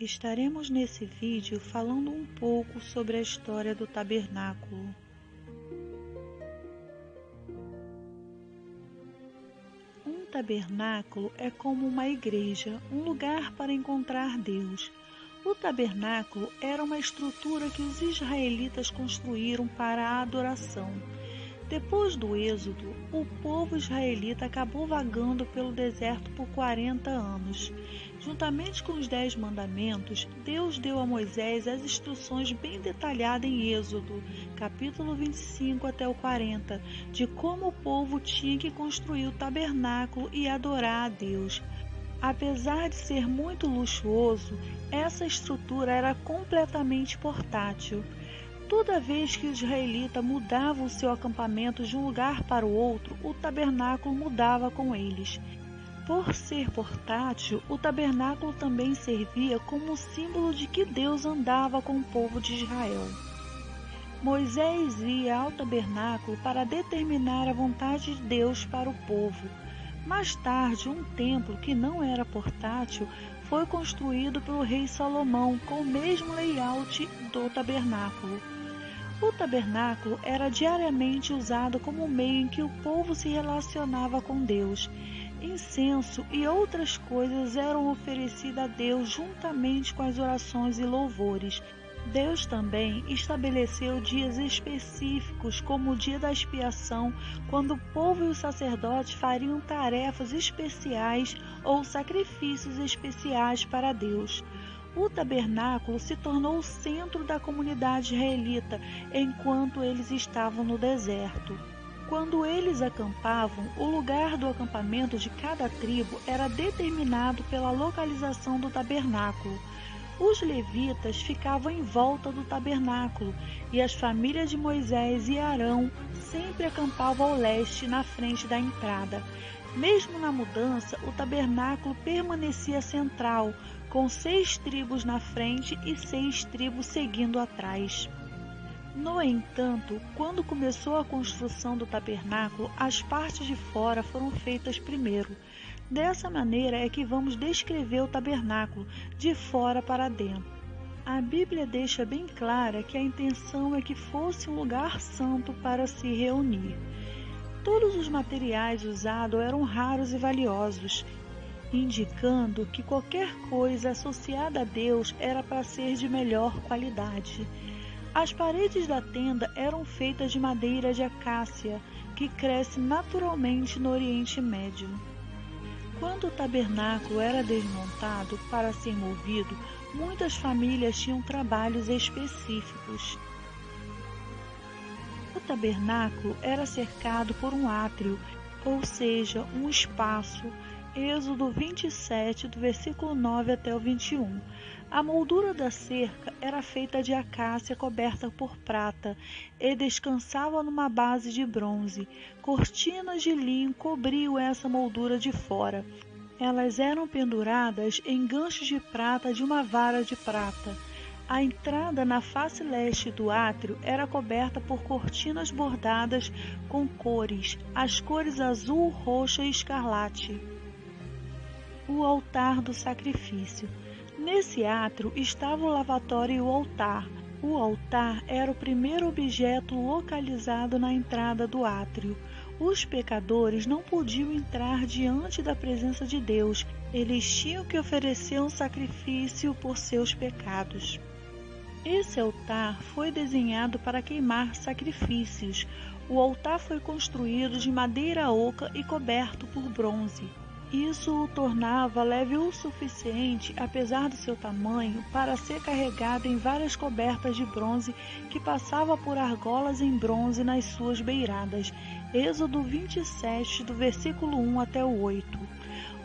Estaremos nesse vídeo falando um pouco sobre a história do tabernáculo. Um tabernáculo é como uma igreja, um lugar para encontrar Deus. O tabernáculo era uma estrutura que os israelitas construíram para a adoração. Depois do êxodo, o povo israelita acabou vagando pelo deserto por 40 anos. Juntamente com os 10 mandamentos, Deus deu a Moisés as instruções bem detalhadas em Êxodo, capítulo 25 até o 40, de como o povo tinha que construir o tabernáculo e adorar a Deus. Apesar de ser muito luxuoso, essa estrutura era completamente portátil. Toda vez que o israelita mudava o seu acampamento de um lugar para o outro, o tabernáculo mudava com eles. Por ser portátil, o tabernáculo também servia como símbolo de que Deus andava com o povo de Israel. Moisés ia ao tabernáculo para determinar a vontade de Deus para o povo. Mais tarde, um templo que não era portátil foi construído pelo rei Salomão com o mesmo layout do tabernáculo. O tabernáculo era diariamente usado como meio em que o povo se relacionava com Deus. Incenso e outras coisas eram oferecidas a Deus juntamente com as orações e louvores. Deus também estabeleceu dias específicos, como o dia da expiação, quando o povo e os sacerdotes fariam tarefas especiais ou sacrifícios especiais para Deus. O tabernáculo se tornou o centro da comunidade israelita enquanto eles estavam no deserto. Quando eles acampavam, o lugar do acampamento de cada tribo era determinado pela localização do tabernáculo. Os levitas ficavam em volta do tabernáculo e as famílias de Moisés e Arão sempre acampavam ao leste, na frente da entrada. Mesmo na mudança, o tabernáculo permanecia central, com 6 tribos na frente e 6 tribos seguindo atrás. No entanto, quando começou a construção do tabernáculo, as partes de fora foram feitas primeiro. Dessa maneira é que vamos descrever o tabernáculo, de fora para dentro. A Bíblia deixa bem clara que a intenção é que fosse um lugar santo para se reunir. Todos os materiais usados eram raros e valiosos, indicando que qualquer coisa associada a Deus era para ser de melhor qualidade. As paredes da tenda eram feitas de madeira de acácia, que cresce naturalmente no Oriente Médio. Quando o tabernáculo era desmontado para ser movido, muitas famílias tinham trabalhos específicos. O tabernáculo era cercado por um átrio, ou seja, um espaço. Êxodo 27, do versículo 9 até o 21. A moldura da cerca era feita de acácia coberta por prata e descansava numa base de bronze. Cortinas de linho cobriam essa moldura de fora. Elas eram penduradas em ganchos de prata de uma vara de prata. A entrada na face leste do átrio era coberta por cortinas bordadas com cores, as cores azul, roxa e escarlate. O altar do sacrifício. Nesse átrio estava o lavatório e o altar. O altar era o primeiro objeto localizado na entrada do átrio. Os pecadores não podiam entrar diante da presença de Deus. Eles tinham que oferecer um sacrifício por seus pecados. Esse altar foi desenhado para queimar sacrifícios. O altar foi construído de madeira oca e coberto por bronze. Isso o tornava leve o suficiente, apesar do seu tamanho, para ser carregado em várias cobertas de bronze que passava por argolas em bronze nas suas beiradas. Êxodo 27, do versículo 1 até o 8.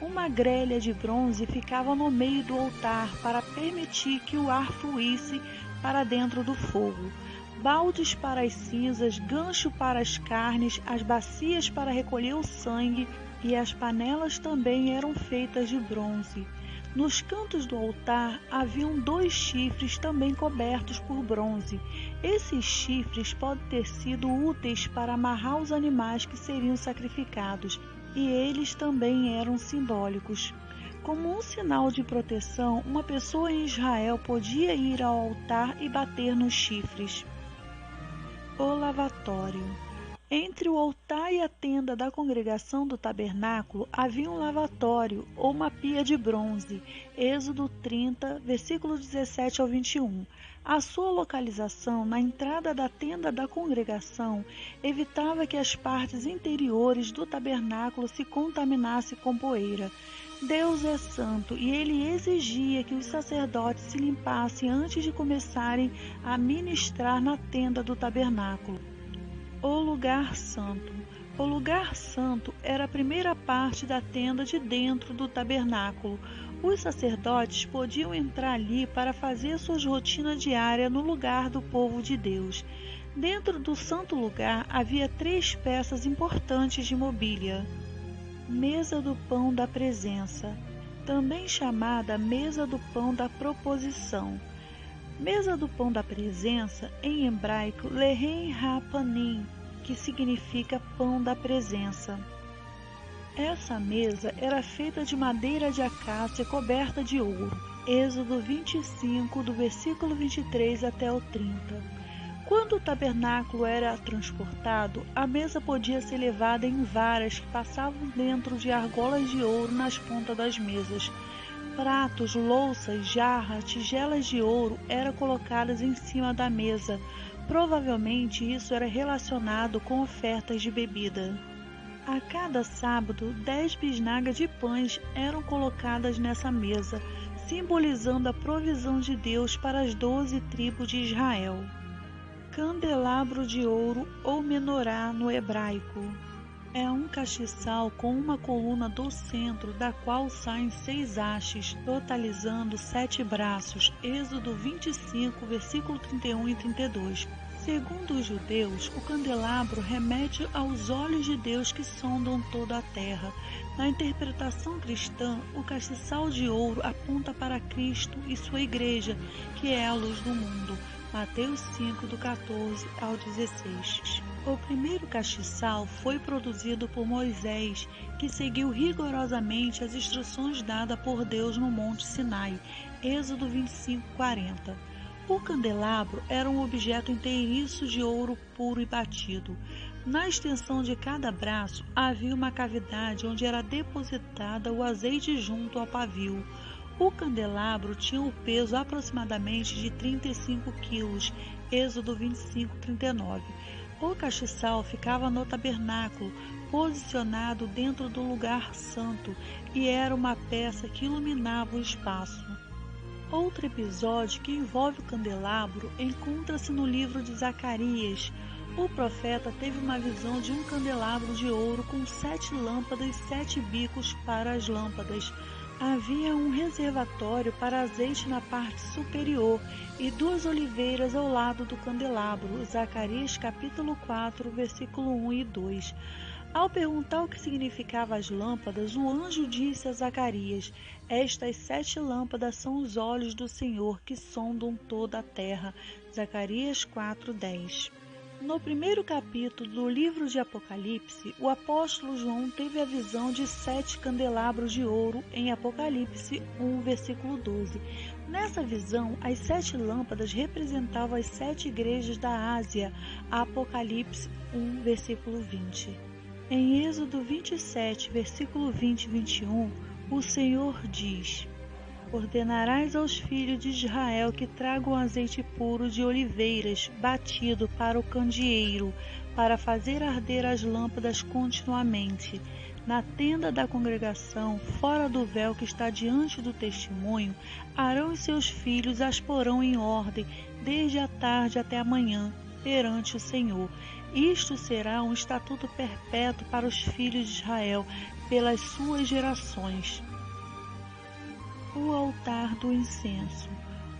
Uma grelha de bronze ficava no meio do altar para permitir que o ar fluísse para dentro do fogo. Baldes para as cinzas, gancho para as carnes, as bacias para recolher o sangue, e as panelas também eram feitas de bronze. Nos cantos do altar haviam 2 chifres também cobertos por bronze. Esses chifres podem ter sido úteis para amarrar os animais que seriam sacrificados, e eles também eram simbólicos. Como um sinal de proteção, uma pessoa em Israel podia ir ao altar e bater nos chifres. O lavatório. Entre o altar e a tenda da congregação do tabernáculo havia um lavatório ou uma pia de bronze. Êxodo 30, versículo 17 ao 21. A sua localização na entrada da tenda da congregação evitava que as partes interiores do tabernáculo se contaminassem com poeira. Deus é santo e ele exigia que os sacerdotes se limpassem antes de começarem a ministrar na tenda do tabernáculo. O lugar santo. O lugar santo era a primeira parte da tenda de dentro do tabernáculo. Os sacerdotes podiam entrar ali para fazer suas rotinas diárias no lugar do povo de Deus. Dentro do santo lugar havia 3 peças importantes de mobília. Mesa do pão da presença, também chamada mesa do pão da proposição. Mesa do pão da presença, em hebraico, Lehem HaPanim, que significa pão da presença. Essa mesa era feita de madeira de acácia coberta de ouro. Êxodo 25, do versículo 23 até o 30. Quando o tabernáculo era transportado, a mesa podia ser levada em varas que passavam dentro de argolas de ouro nas pontas das mesas. Pratos, louças, jarras, tigelas de ouro eram colocadas em cima da mesa. Provavelmente isso era relacionado com ofertas de bebida. A cada sábado, 10 bisnagas de pães eram colocadas nessa mesa, simbolizando a provisão de Deus para as 12 tribos de Israel. Candelabro de ouro ou menorá no hebraico. É um castiçal com uma coluna do centro, da qual saem 6 hastes, totalizando 7 braços. Êxodo 25, versículo 31 e 32. Segundo os judeus, o candelabro remete aos olhos de Deus que sondam toda a terra. Na interpretação cristã, o castiçal de ouro aponta para Cristo e sua igreja, que é a luz do mundo. Mateus 5, do 14 ao 16. O primeiro castiçal foi produzido por Moisés, que seguiu rigorosamente as instruções dadas por Deus no Monte Sinai. Êxodo 25, 40. O candelabro era um objeto inteiriço de ouro puro e batido. Na extensão de cada braço havia uma cavidade onde era depositada o azeite junto ao pavio. O candelabro tinha o peso aproximadamente de 35 quilos, Êxodo 25, 39. O castiçal ficava no tabernáculo, posicionado dentro do lugar santo, e era uma peça que iluminava o espaço. Outro episódio que envolve o candelabro encontra-se no livro de Zacarias. O profeta teve uma visão de um candelabro de ouro com 7 lâmpadas e 7 bicos para as lâmpadas. Havia um reservatório para azeite na parte superior e 2 oliveiras ao lado do candelabro. Zacarias capítulo 4, versículo 1 e 2. Ao perguntar o que significavam as lâmpadas, o anjo disse a Zacarias: estas 7 lâmpadas são os olhos do Senhor que sondam toda a terra. Zacarias 4:10. No primeiro capítulo do livro de Apocalipse, o apóstolo João teve a visão de 7 candelabros de ouro em Apocalipse 1, versículo 12. Nessa visão, as 7 lâmpadas representavam as 7 igrejas da Ásia. Apocalipse 1, versículo 20. Em Êxodo 27, versículo 20 e 21, o Senhor diz: ordenarás aos filhos de Israel que tragam azeite puro de oliveiras, batido para o candeeiro, para fazer arder as lâmpadas continuamente. Na tenda da congregação, fora do véu que está diante do testemunho, Arão e seus filhos as porão em ordem, desde a tarde até a manhã, perante o Senhor. Isto será um estatuto perpétuo para os filhos de Israel, pelas suas gerações. O altar do incenso.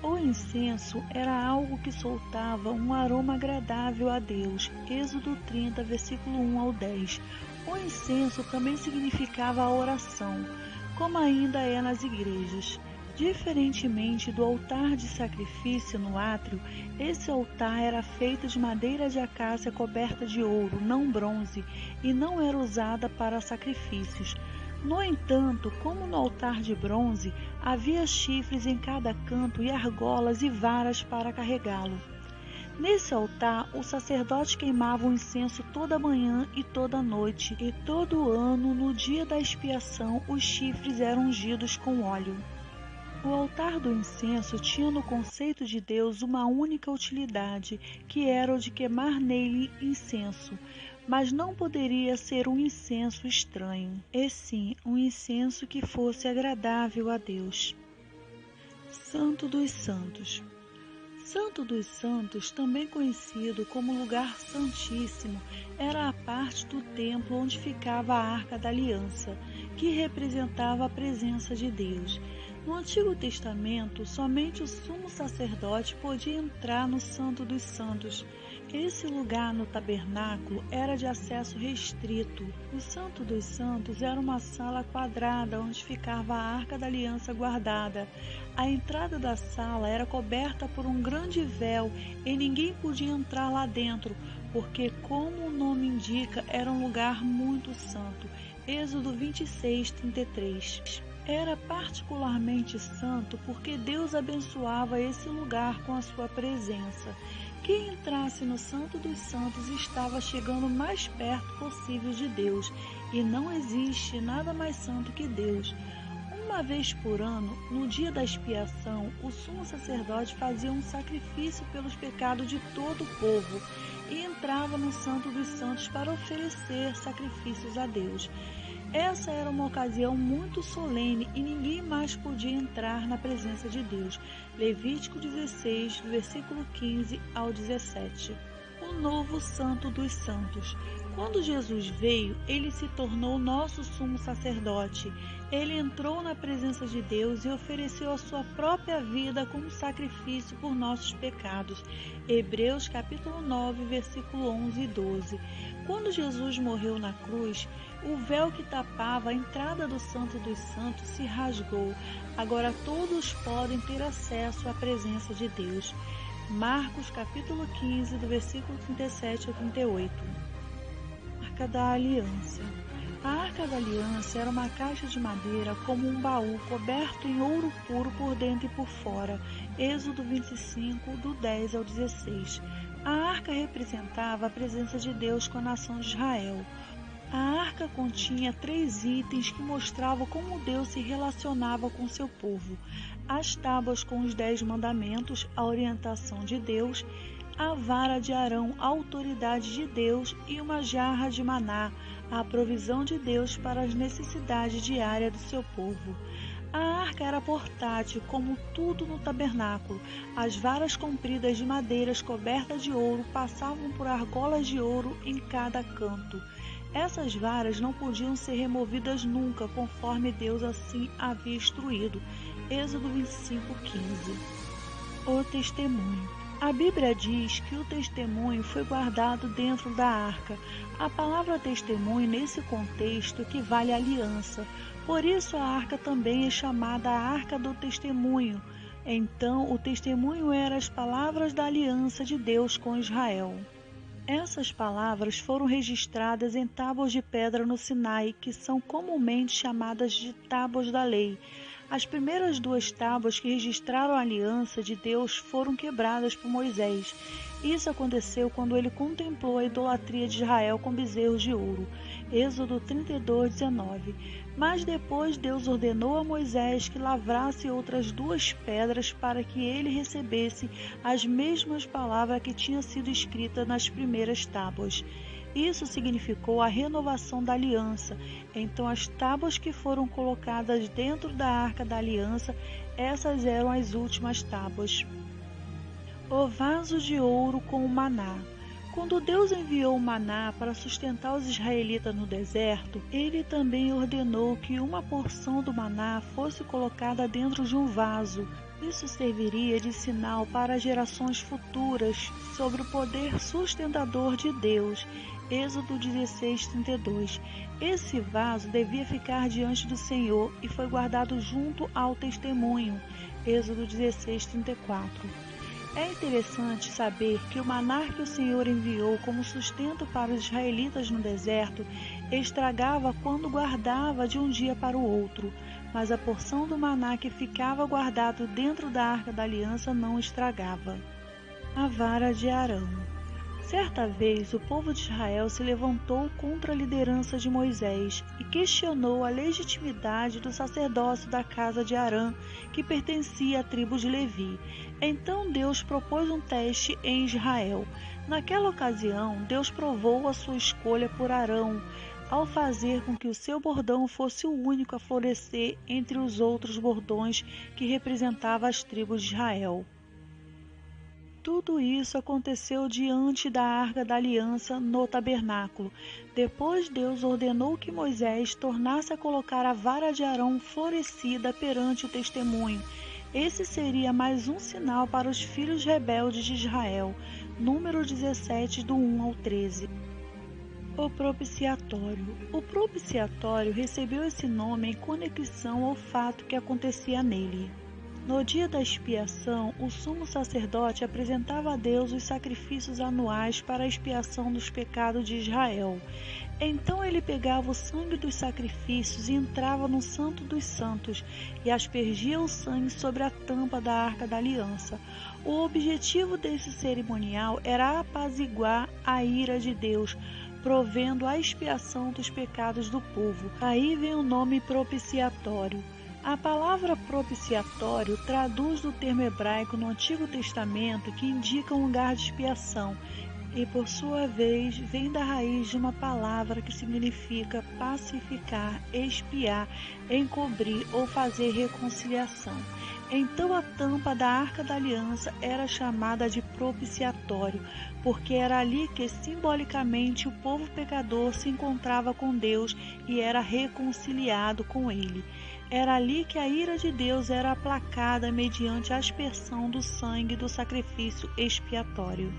O incenso era algo que soltava um aroma agradável a Deus. Êxodo 30, versículo 1 ao 10. O incenso também significava a oração, como ainda é nas igrejas. Diferentemente do altar de sacrifício no átrio, esse altar era feito de madeira de acácia coberta de ouro, não bronze, e não era usada para sacrifícios. No entanto, como no altar de bronze, havia chifres em cada canto e argolas e varas para carregá-lo. Nesse altar, o sacerdote queimava o incenso toda manhã e toda noite, e todo ano, no dia da expiação, os chifres eram ungidos com óleo. O altar do incenso tinha no conceito de Deus uma única utilidade, que era o de queimar nele incenso, mas não poderia ser um incenso estranho, e sim um incenso que fosse agradável a Deus. Santo dos Santos. Santo dos Santos, também conhecido como Lugar Santíssimo, era a parte do templo onde ficava a Arca da Aliança, que representava a presença de Deus. No Antigo Testamento, somente o sumo sacerdote podia entrar no Santo dos Santos. Esse lugar no tabernáculo era de acesso restrito. O Santo dos Santos era uma sala quadrada onde ficava a Arca da Aliança guardada. A entrada da sala era coberta por um grande véu e ninguém podia entrar lá dentro, porque, como o nome indica, era um lugar muito santo. Êxodo 26:33. Era particularmente santo porque Deus abençoava esse lugar com a sua presença. Quem entrasse no Santo dos Santos estava chegando o mais perto possível de Deus, e não existe nada mais santo que Deus. Uma vez por ano, no dia da expiação, o sumo sacerdote fazia um sacrifício pelos pecados de todo o povo e entrava no Santo dos Santos para oferecer sacrifícios a Deus. Essa era uma ocasião muito solene e ninguém mais podia entrar na presença de Deus. Levítico 16, do versículo 15 ao 17. O novo Santo dos Santos. Quando Jesus veio, ele se tornou nosso sumo sacerdote. Ele entrou na presença de Deus e ofereceu a sua própria vida como sacrifício por nossos pecados. Hebreus capítulo 9, versículo 11 e 12. Quando Jesus morreu na cruz, o véu que tapava a entrada do Santo dos Santos se rasgou. Agora todos podem ter acesso à presença de Deus. Marcos capítulo 15, do versículo 37 ao 38. Arca da Aliança. A Arca da Aliança era uma caixa de madeira como um baú coberto em ouro puro por dentro e por fora. Êxodo 25, do 10 ao 16. A arca representava a presença de Deus com a nação de Israel. A arca continha 3 itens que mostravam como Deus se relacionava com seu povo: as tábuas com os 10 mandamentos, a orientação de Deus, a vara de Arão, a autoridade de Deus, e uma jarra de maná, a provisão de Deus para as necessidades diárias do seu povo. A arca era portátil, como tudo no tabernáculo. As varas compridas de madeiras cobertas de ouro passavam por argolas de ouro em cada canto. Essas varas não podiam ser removidas nunca, conforme Deus assim havia instruído. Êxodo 25:15. O testemunho. A Bíblia diz que o testemunho foi guardado dentro da arca. A palavra testemunho, nesse contexto, equivale à aliança. Por isso, a arca também é chamada a Arca do Testemunho. Então, o testemunho era as palavras da aliança de Deus com Israel. Essas palavras foram registradas em tábuas de pedra no Sinai, que são comumente chamadas de tábuas da lei. As primeiras 2 tábuas que registraram a aliança de Deus foram quebradas por Moisés. Isso aconteceu quando ele contemplou a idolatria de Israel com bezerros de ouro. Êxodo 32:19. Mas depois Deus ordenou a Moisés que lavrasse outras 2 pedras para que ele recebesse as mesmas palavras que tinham sido escritas nas primeiras tábuas. Isso significou a renovação da aliança. Então as tábuas que foram colocadas dentro da Arca da Aliança, essas eram as últimas tábuas. O vaso de ouro com o maná. Quando Deus enviou o maná para sustentar os israelitas no deserto, ele também ordenou que uma porção do maná fosse colocada dentro de um vaso. Isso serviria de sinal para gerações futuras sobre o poder sustentador de Deus. Êxodo 16:32. Esse vaso devia ficar diante do Senhor e foi guardado junto ao testemunho. Êxodo 16:34. É interessante saber que o maná que o Senhor enviou como sustento para os israelitas no deserto estragava quando guardava de um dia para o outro, mas a porção do maná que ficava guardado dentro da Arca da Aliança não estragava. A vara de Arão. Certa vez, o povo de Israel se levantou contra a liderança de Moisés e questionou a legitimidade do sacerdócio da casa de Arão, que pertencia à tribo de Levi. Então Deus propôs um teste em Israel. Naquela ocasião, Deus provou a sua escolha por Arão, ao fazer com que o seu bordão fosse o único a florescer entre os outros bordões que representavam as tribos de Israel. Tudo isso aconteceu diante da Arca da Aliança no tabernáculo. Depois Deus ordenou que Moisés tornasse a colocar a vara de Arão florescida perante o testemunho. Esse seria mais um sinal para os filhos rebeldes de Israel. Número 17, do 1 ao 13. O propiciatório. O propiciatório recebeu esse nome em conexão ao fato que acontecia nele. No dia da expiação, o sumo sacerdote apresentava a Deus os sacrifícios anuais para a expiação dos pecados de Israel. Então ele pegava o sangue dos sacrifícios e entrava no Santo dos Santos e aspergia o sangue sobre a tampa da Arca da Aliança. O objetivo desse cerimonial era apaziguar a ira de Deus, provendo a expiação dos pecados do povo. Aí vem o nome propiciatório. A palavra propiciatório traduz do termo hebraico no Antigo Testamento que indica um lugar de expiação e, por sua vez, vem da raiz de uma palavra que significa pacificar, expiar, encobrir ou fazer reconciliação. Então a tampa da Arca da Aliança era chamada de propiciatório, porque era ali que simbolicamente o povo pecador se encontrava com Deus e era reconciliado com Ele. Era ali que a ira de Deus era aplacada mediante a aspersão do sangue do sacrifício expiatório.